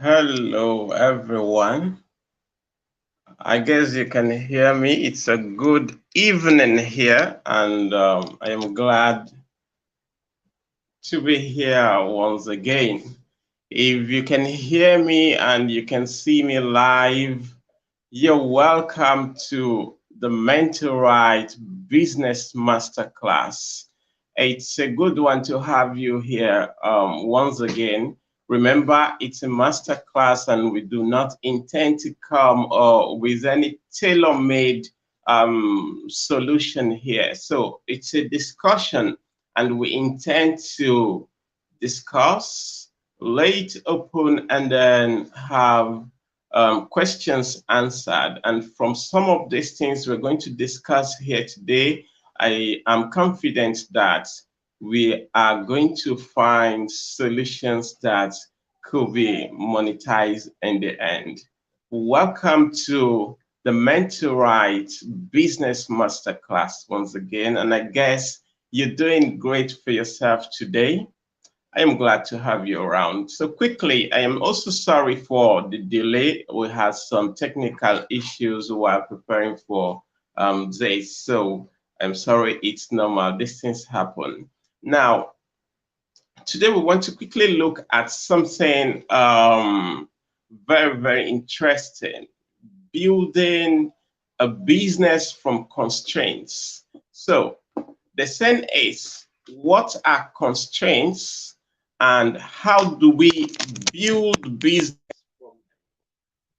Hello, everyone. I guess you can hear me. It's a good evening here, and I am glad to be here once again. If you can hear me and you can see me live, you're welcome to the Mentoright Business Masterclass. It's a good one to have you here once again. Remember, it's a masterclass, and we do not intend to come with any tailor-made solution here. So it's a discussion, and we intend to discuss, lay it open, and then have questions answered. And from some of these things we're going to discuss here today, I am confident that we are going to find solutions that could be monetized in the end. Welcome to the Mentoright Business Masterclass once again. And I guess you're doing great for yourself today. I am glad to have you around. So quickly, I am also sorry for the delay. We had some technical issues while preparing for this. So I'm sorry, it's normal. These things happen. Now, today we want to quickly look at something very, very interesting. Building a business from constraints. So the saying is, what are constraints and how do we build business from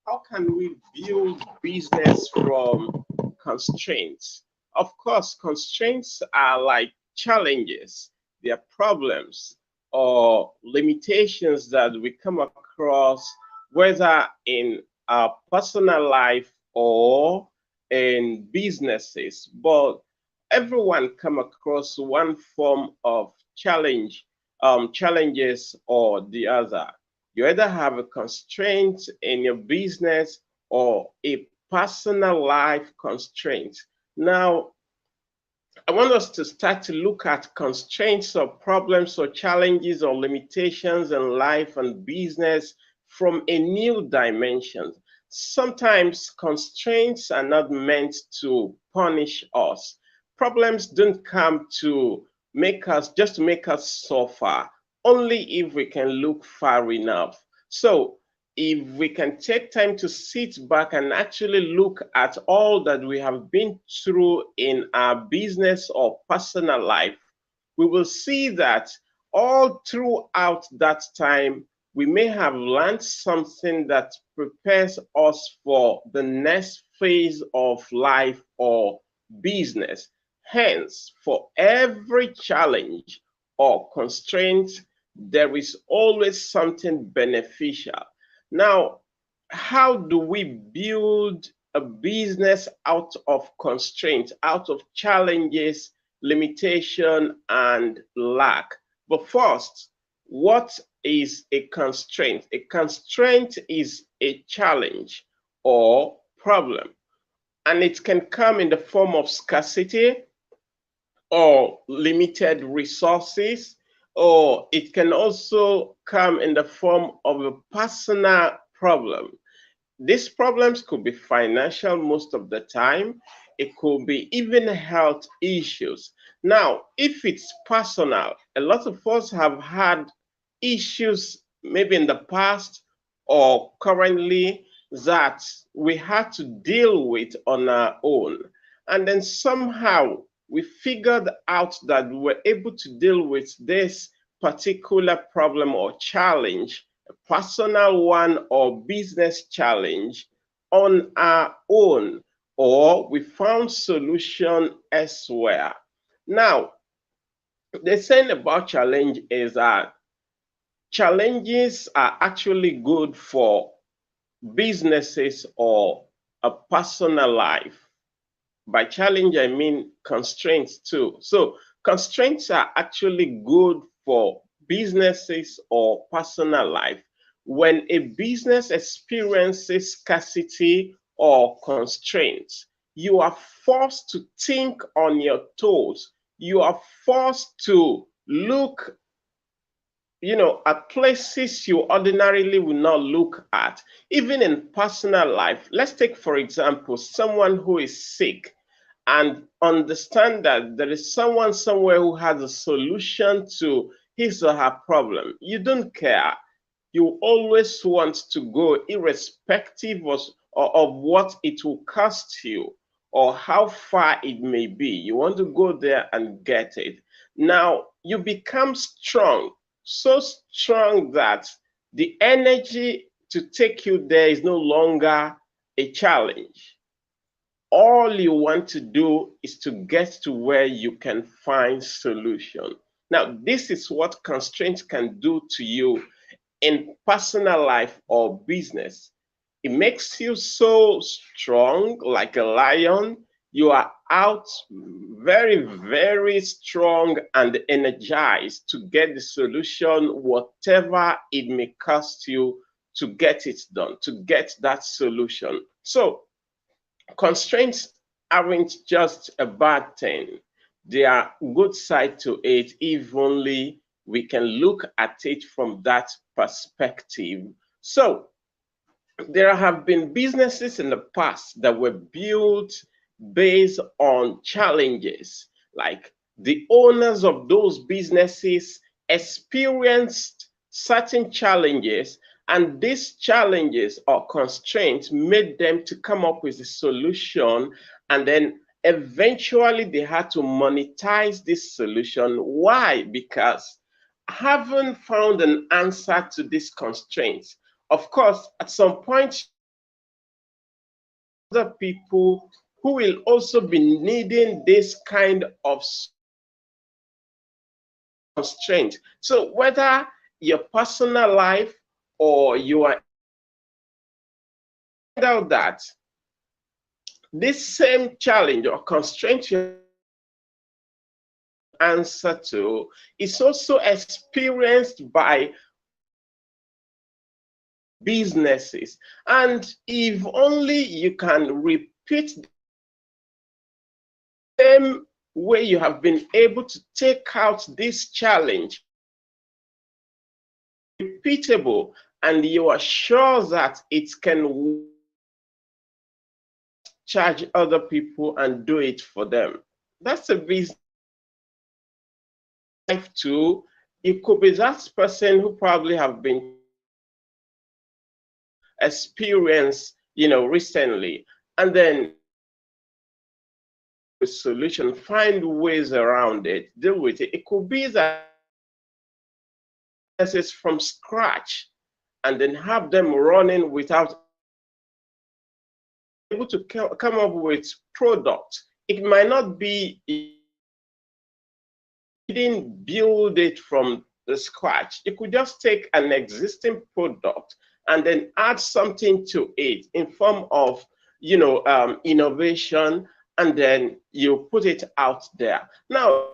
how can we build business from constraints? Of course, constraints are like challenges, they are problems or limitations that we come across, whether in our personal life or in businesses. But everyone come across one form of challenges or the other. You either have a constraint in your business or a personal life constraint. Now, I want us to start to look at constraints or problems or challenges or limitations in life and business from a new dimension. Sometimes constraints are not meant to punish us. Problems don't come to make us just to make us suffer, only if we can look far enough. So if we can take time to sit back and actually look at all that we have been through in our business or personal life, we will see that all throughout that time, we may have learned something that prepares us for the next phase of life or business. Hence, for every challenge or constraint, there is always something beneficial. Now, how do we build a business out of constraints, out of challenges, limitation, and lack? But first, what is a constraint? A constraint is a challenge or problem, and it can come in the form of scarcity or limited resources, or it can also come in the form of a personal problem. These problems could be financial most of the time. It could be even health issues. Now, if it's personal, a lot of us have had issues maybe in the past or currently that we had to deal with on our own. And then somehow we figured out that we were able to deal with this particular problem or challenge, a personal one or business challenge, on our own, or we found solution elsewhere. Now, the thing about challenge is that challenges are actually good for businesses or a personal life. By challenge, I mean constraints too. So constraints are actually good for businesses or personal life. When a business experiences scarcity or constraints, you are forced to think on your toes. You are forced to look at places you ordinarily will not look at, even in personal life. Let's take, for example, someone who is sick and understand that there is someone somewhere who has a solution to his or her problem. You don't care. You always want to go, irrespective of what it will cost you or how far it may be. You want to go there and get it. Now, you become strong, so strong that the energy to take you there is no longer a challenge. All you want to do is to get to where you can find solution. Now, this is what constraints can do to you in personal life or business. It makes you so strong, like a lion. You are out very, very strong and energized to get the solution, whatever it may cost you to get it done, to get that solution. So, constraints aren't just a bad thing. There are good side to it if only we can look at it from that perspective. So there have been businesses in the past that were built based on challenges. Like the owners of those businesses experienced certain challenges, and these challenges or constraints made them to come up with a solution, and then eventually they had to monetize this solution. Why? Because having found an answer to these constraints, of course, at some point, other people who will also be needing this kind of constraint. So whether your personal life or you are out that this same challenge or constraint you answer to is also experienced by businesses. And if only you can repeat the same way you have been able to take out this challenge, repeatable, and you are sure that it can charge other people and do it for them. That's a business life too. It could be that person who probably have been experienced, recently, and then a solution, find ways around it, deal with it. It could be that it's from scratch and then have them running without able to come up with product. It might not be, you didn't build it from the scratch. You could just take an existing product and then add something to it in form of, innovation, and then you put it out there. Now,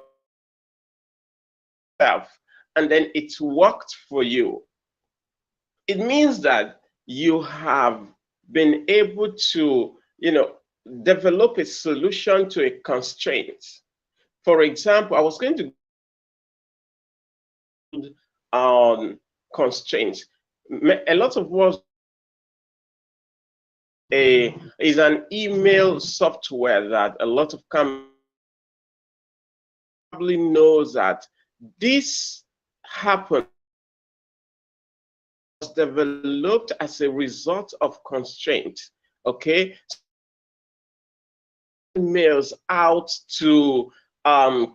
and then it's worked for you. It means that you have been able to, develop a solution to a constraint. For example, I was going to on constraints. A lot of us is an email software that a lot of companies probably knows that this happened, was developed as a result of constraint. Okay, emails out to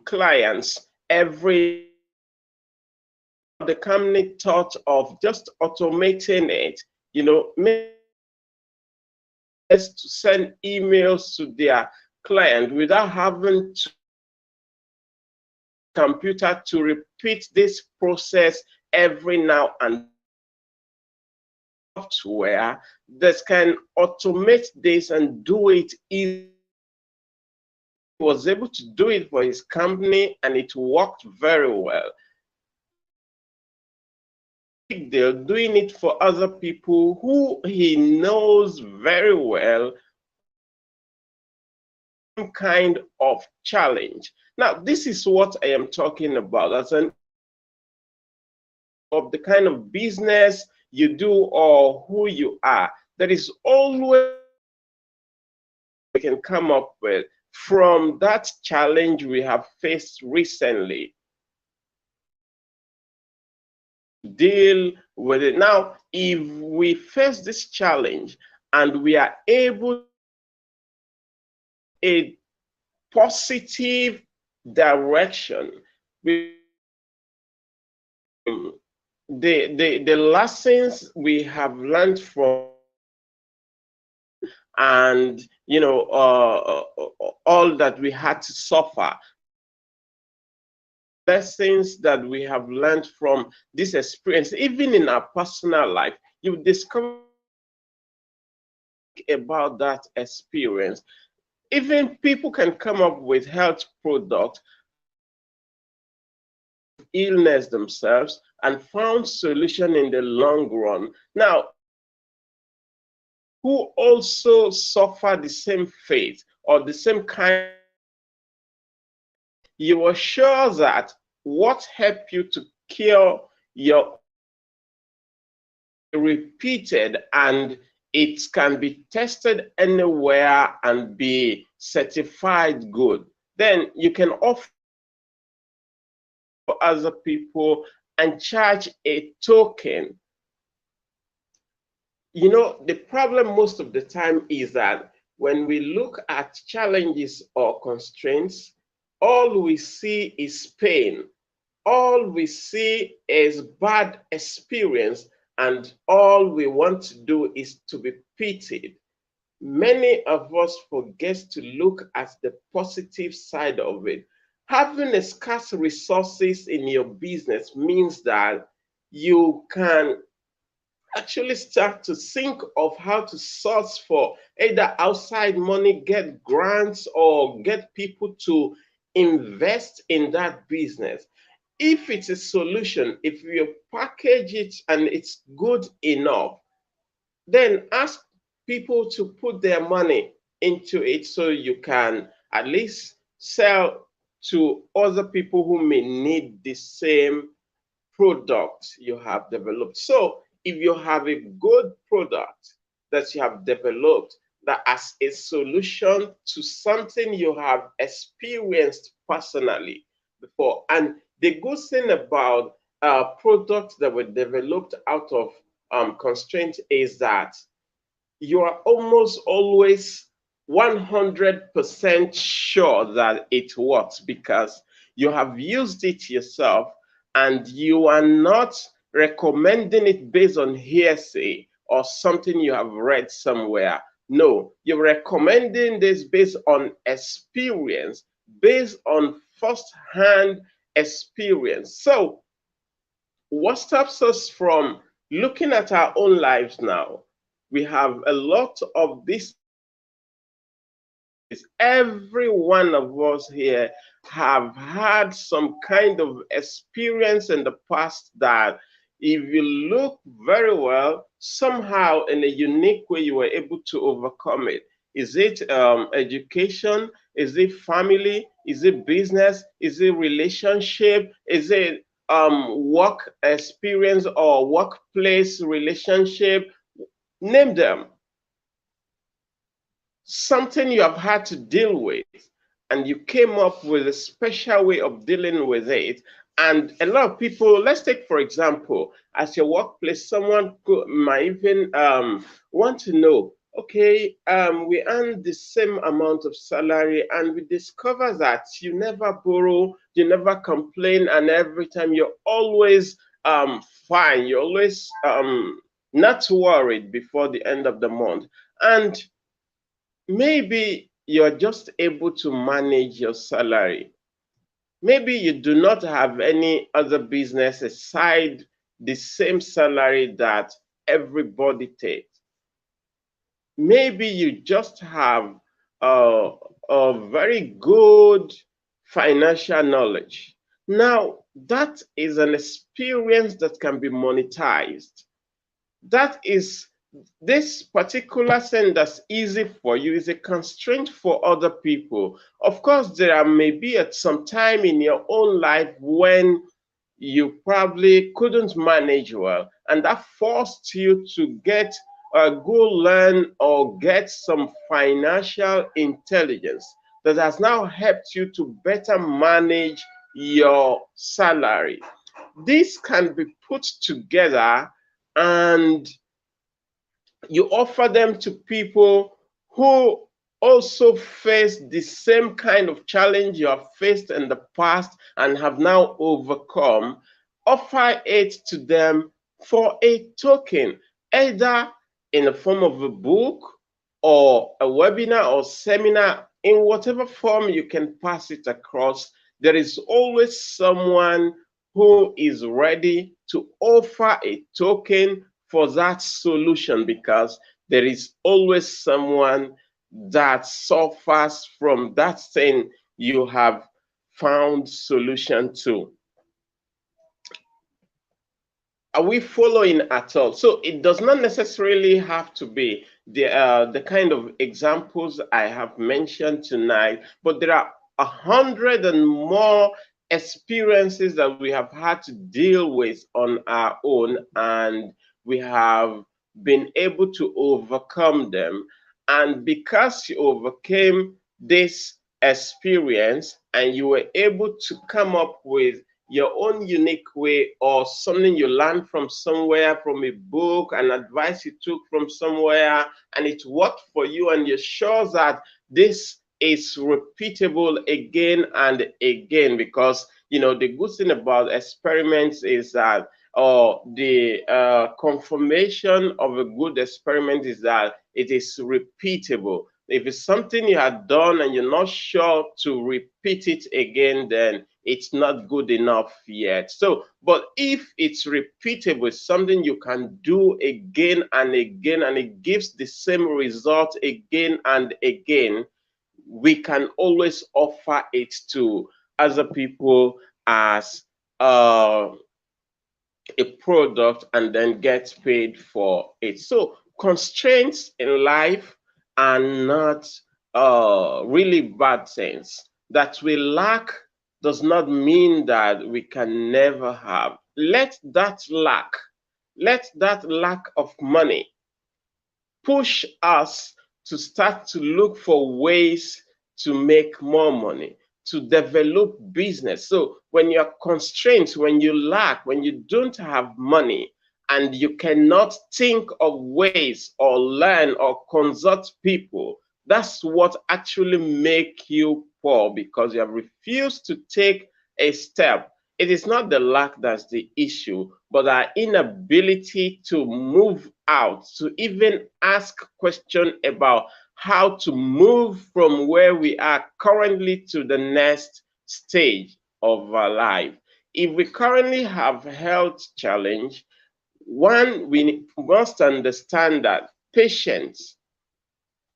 clients every. The company thought of just automating it, to send emails to their client without having to computer to repeat this process every now and software that can automate this and do it easily. He was able to do it for his company and it worked very well. They're doing it for other people who he knows very well, some kind of challenge. Now, this is what I am talking about as an of the kind of business you do or who you are, there is always we can come up with from that challenge we have faced recently. Deal with it. Now, if we face this challenge and we are able a positive direction, we, the lessons we have learned from and all that we had to suffer, lessons that we have learned from this experience, even in our personal life, you discover about that experience. Even people can come up with health products, illness themselves, and found solution in the long run. Now, who also suffer the same fate or the same kind, you are sure that what helped you to cure your repeated and it can be tested anywhere and be certified good, then you can offer other people and charge a token. The problem most of the time is that when we look at challenges or constraints, all we see is pain. All we see is bad experience, and all we want to do is to be pitied. Many of us forget to look at the positive side of it. Having a scarce resources in your business means that you can actually start to think of how to source for either outside money, get grants, or get people to invest in that business. If it's a solution, if you package it and it's good enough, then ask people to put their money into it so you can at least sell to other people who may need the same product you have developed. So if you have a good product that you have developed that as a solution to something you have experienced personally before, and the good thing about products that were developed out of constraint is that you are almost always 100% sure that it works because you have used it yourself and you are not recommending it based on hearsay or something you have read somewhere. No, you're recommending this based on experience, based on first-hand experience. So, what stops us from looking at our own lives now? We have a lot of this. Every one of us here have had some kind of experience in the past that if you look very well, somehow in a unique way, you were able to overcome it. Is it education? Is it family? Is it business? Is it relationship? Is it work experience or workplace relationship? Name them. Something you have had to deal with, and you came up with a special way of dealing with it. And a lot of people, let's take for example, at your workplace, someone might even want to know, okay, we earn the same amount of salary, and we discover that you never borrow, you never complain, and every time you're always fine, you're always not worried before the end of the month. And maybe you're just able to manage your salary. Maybe you do not have any other business aside the same salary that everybody takes. Maybe you just have a very good financial knowledge. Now, that is an experience that can be monetized. That is this particular thing that's easy for you is a constraint for other people. Of course, there may be at some time in your own life when you probably couldn't manage well, and that forced you to go learn or get some financial intelligence that has now helped you to better manage your salary. This can be put together and you offer them to people who also face the same kind of challenge you have faced in the past and have now overcome. Offer it to them for a token, either in the form of a book or a webinar or seminar. In whatever form you can pass it across, there is always someone who is ready to offer a token for that solution, because there is always someone that suffers from that thing you have found solution to. Are we following at all? So it does not necessarily have to be the kind of examples I have mentioned tonight, but there are 100 and more experiences that we have had to deal with on our own, and we have been able to overcome them. And because you overcame this experience and you were able to come up with your own unique way, or something you learned from somewhere, from a book, an advice you took from somewhere, and it worked for you, and you're sure that this is repeatable again and again. Because the good thing about experiments is that, or the confirmation of a good experiment is that it is repeatable. If it's something you had done and you're not sure to repeat it again, then it's not good enough yet. So, but if it's repeatable, it's something you can do again and again, and it gives the same result again and again, we can always offer it to other people as a product and then get paid for it. So constraints in life are not really bad things. That we lack does not mean that we can never have. Let that lack of money push us to start to look for ways to make more money, to develop business. So when you're constrained, when you lack, when you don't have money, and you cannot think of ways or learn or consult people, that's what actually make you poor, because you have refused to take a step. It is not the lack that's the issue, but our inability to move out, to even ask questions about how to move from where we are currently to the next stage of our life. If we currently have health challenge, one, we must understand that patience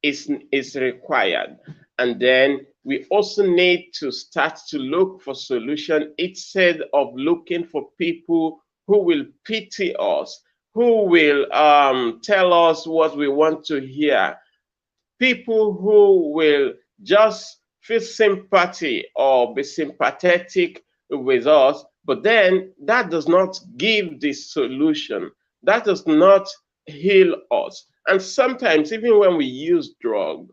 is required. And then we also need to start to look for solution instead of looking for people who will pity us, who will tell us what we want to hear, people who will just feel sympathy or be sympathetic with us, but then that does not give the solution. That does not heal us. And sometimes, even when we use drug,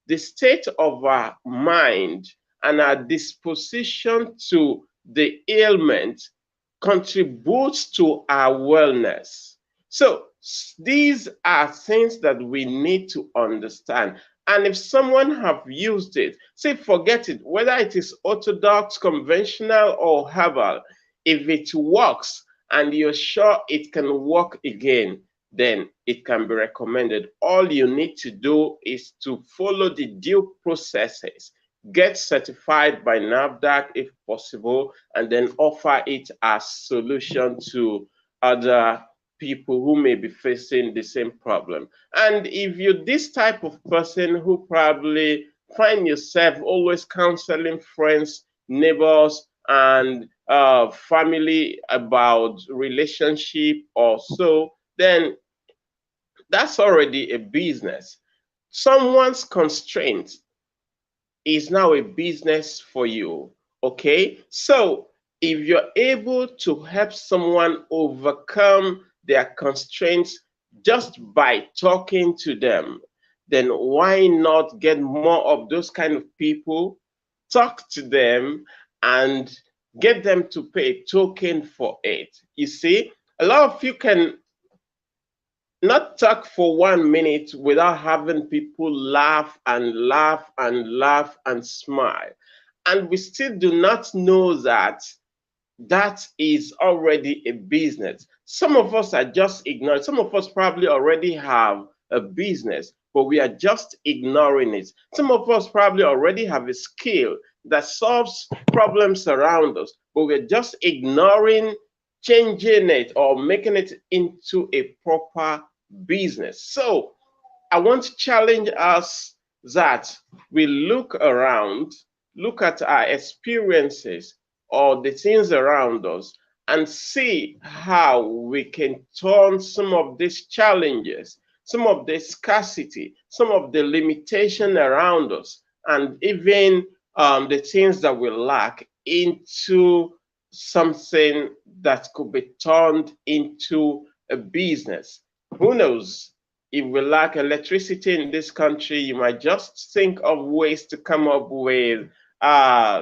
the state of our mind and our disposition to the ailment contributes to our wellness. So these are things that we need to understand. And if someone have used it, say forget it, whether it is orthodox, conventional, or herbal, if it works and you're sure it can work again, then it can be recommended. All you need to do is to follow the due processes, get certified by NAFDAC if possible, and then offer it as solution to other people who may be facing the same problem. And if you're this type of person who probably find yourself always counseling friends, neighbors, and family about relationship or so, then that's already a business. Someone's constraint is now a business for you. Okay, so if you're able to help someone overcome their constraints just by talking to them, then why not get more of those kind of people, talk to them, and get them to pay a token for it? You see, a lot of you can not talk for 1 minute without having people laugh and laugh and laugh and smile. And we still do not know that that is already a business. Some of us are just ignoring. Some of us probably already have a business, but we are just ignoring it. Some of us probably already have a skill that solves problems around us, but we're just ignoring changing it or making it into a proper business. So I want to challenge us that we look around, look at our experiences or the things around us, and see how we can turn some of these challenges, some of the scarcity, some of the limitation around us, and even the things that we lack into something that could be turned into a business. Who knows? If we lack electricity in this country, you might just think of ways to come up with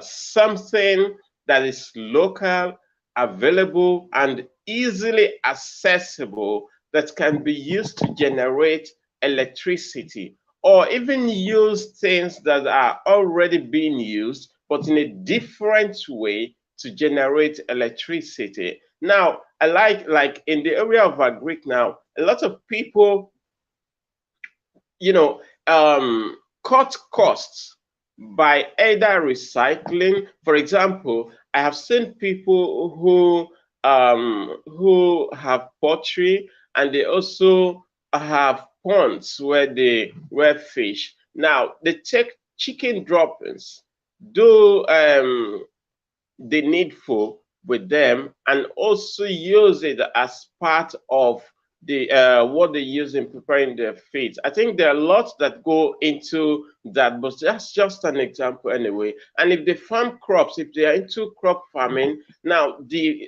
something that is local, available, and easily accessible that can be used to generate electricity, or even use things that are already being used, but in a different way to generate electricity. Now, I like in the area of agric now, a lot of people you know, cut costs by either recycling. For example, I have seen people who have pottery and they also have ponds where they rear fish. Now they take chicken droppings, do the needful with them, and also use it as part of the what they use in preparing their feeds. I think there are lots that go into that, but that's just an example anyway. And if they farm crops, if they are into crop farming, now the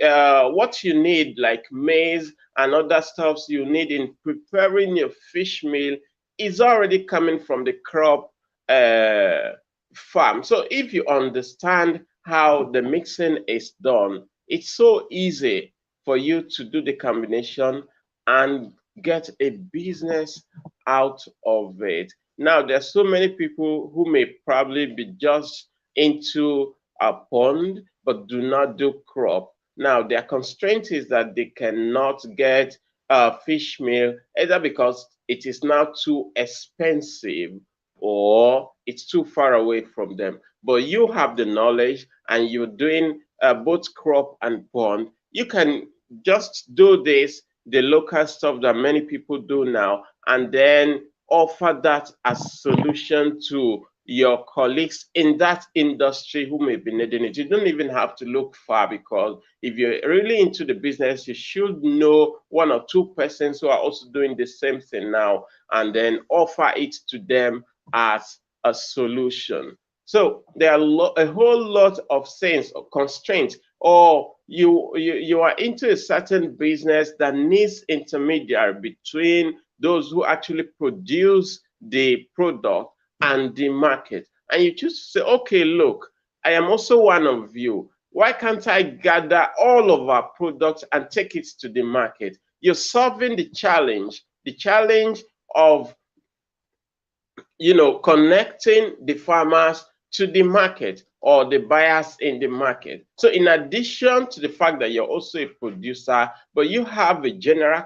what you need like maize and other stuffs you need in preparing your fish meal is already coming from the crop uh, farm. So if you understand how the mixing is done, it's so easy for you to do the combination and get a business out of it. Now, there's so many people who may probably be just into a pond but do not do crop. Now, their constraint is that they cannot get fish meal either because it is now too expensive or it's too far away from them. But you have the knowledge and you're doing both crop and pond. You can just do this, the local stuff that many people do now, and then offer that as solution to your colleagues in that industry who may be needing it. You don't even have to look far, because if you're really into the business, you should know one or two persons who are also doing the same thing now, and then offer it to them as a solution. So there are a whole lot of things or constraints, or you are into a certain business that needs intermediary between those who actually produce the product and the market. And you just say, okay, look, I am also one of you. Why can't I gather all of our products and take it to the market? You're solving the challenge of connecting the farmers to the market or the buyers in the market. So in addition to the fact that you're also a producer, but you have a general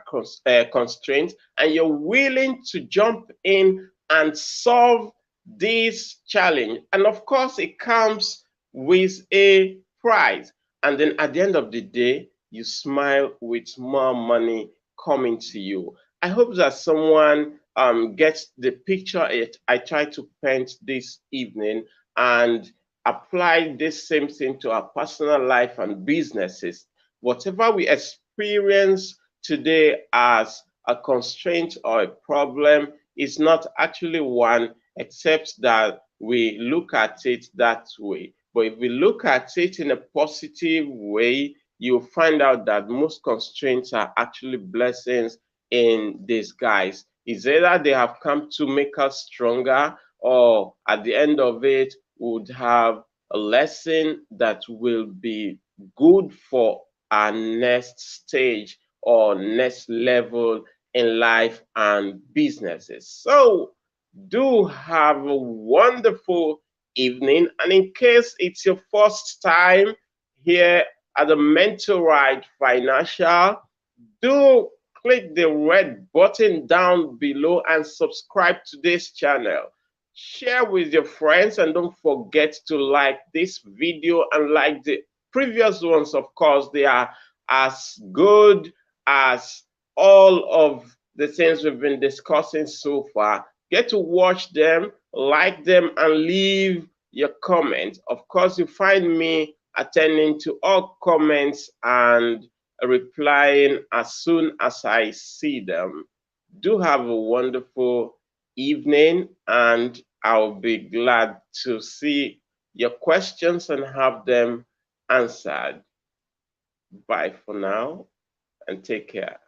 constraint and you're willing to jump in and solve this challenge. And of course, it comes with a price. And then at the end of the day, you smile with more money coming to you. I hope that someone gets the picture I try to paint this evening, and apply this same thing to our personal life and businesses. Whatever we experience today as a constraint or a problem is not actually one, except that we look at it that way. But if we look at it in a positive way, you'll find out that most constraints are actually blessings in disguise. It's either they have come to make us stronger, or at the end of it, would have a lesson that will be good for our next stage or next level in life and businesses. So, do have a wonderful evening. And in case it's your first time here at the Mentoright Financial, do click the red button down below and subscribe to this channel. Share with your friends, and don't forget to like this video and like the previous ones. Of course, they are as good as all of the things we've been discussing so far. Get to watch them, like them, and leave your comment. Of course, you find me attending to all comments and replying as soon as I see them. Do have a wonderful evening, and I'll be glad to see your questions and have them answered. Bye for now, and take care.